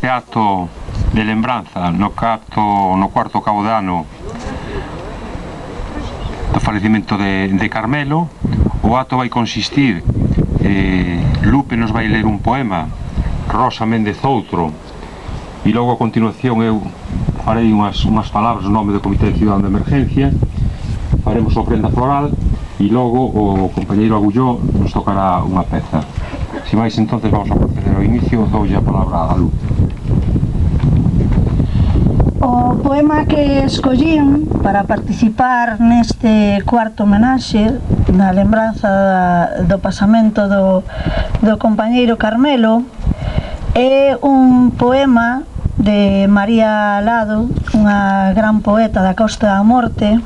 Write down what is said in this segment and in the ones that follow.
Este acto de lembranza no cuarto cabo de ano do falecimento de Carmelo. O acto vai consistir, Lupe nos vai ler un poema, Rosa Méndez outro, e logo a continuación eu farei unhas palabras no nome do Comité de Cidadano de Emergencia, faremos a ofrenda floral e logo o compañeiro Agulló nos tocará unha peza. Si máis, entonces vamos a proceder ao inicio. Doulle a palabra a Lupe. O poema que escollín para participar neste cuarto homenaxe na lembranza do pasamento do compañeiro Carmelo é un poema de María Lado, unha gran poeta da Costa da Morte,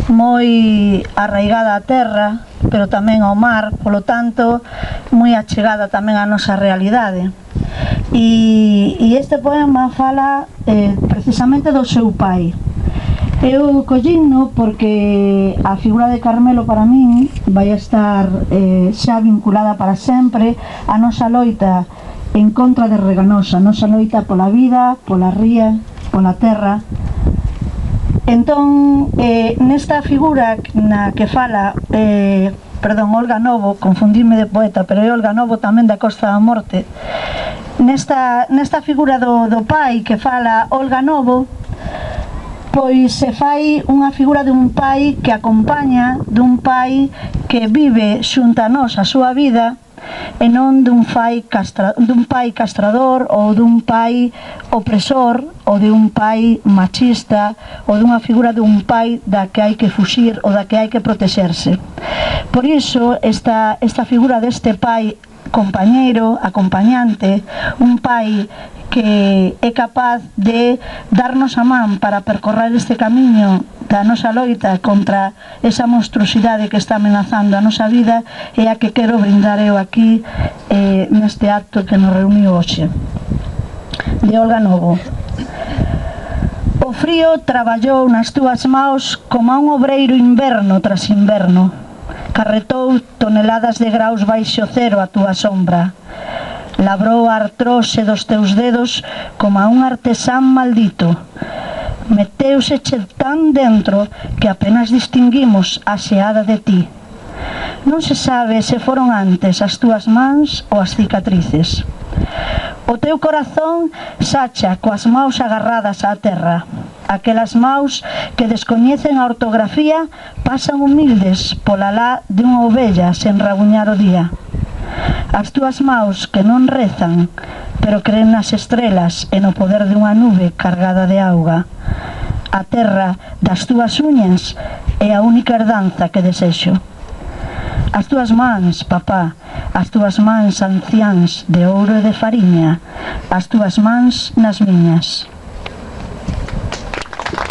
moi arraigada á terra, pero tamén ao mar, polo tanto, moi achegada tamén á nosa realidade. E este poema fala precisamente do seu pai. Eu collino porque a figura de Carmelo para min vai estar xa vinculada para sempre a nosa loita en contra de Reganosa, a nosa loita pola vida, pola ría, pola terra. Entón, nesta figura na que fala Olga Novo, confundíme de poeta, pero é Olga Novo tamén da Costa da Morte. Nesta figura do pai que fala Olga Novo, pois se fai unha figura dun pai que acompaña, dun pai que vive xunto a nós a súa vida, e non dun pai castrador ou dun pai opresor ou dun pai machista ou dunha figura dun pai da que hai que fuxir ou da que hai que protexerse. Por iso esta figura deste pai compañeiro, acompañante, un pai que é capaz de darnos a man para percorrer este camiño da nosa loita contra esa monstruosidade que está amenazando a nosa vida, é a que quero brindar eu aquí neste acto que nos reuniu hoxe. De Olga Novo. O frío traballou nas túas maus como a un obreiro inverno tras inverno. Carretou toneladas de graus baixo cero a túa sombra. Labrou a artrose dos teus dedos como a un artesán maldito. Meteuse-che tan dentro que apenas distinguimos a xeada de ti. Non se sabe se foron antes as túas mans ou as cicatrices. O teu corazón sacha coas maus agarradas á terra. Aquelas maus que descoñecen a ortografía pasan humildes pola lá de unha ovella sen rabuñar o día. As túas maus que non rezan, pero creen nas estrelas e no poder dunha nube cargada de auga. A terra das túas uñas é a única herdanza que desexo. As túas mans, papá, as túas mans anciáns de ouro e de fariña, as túas mans nas miñas.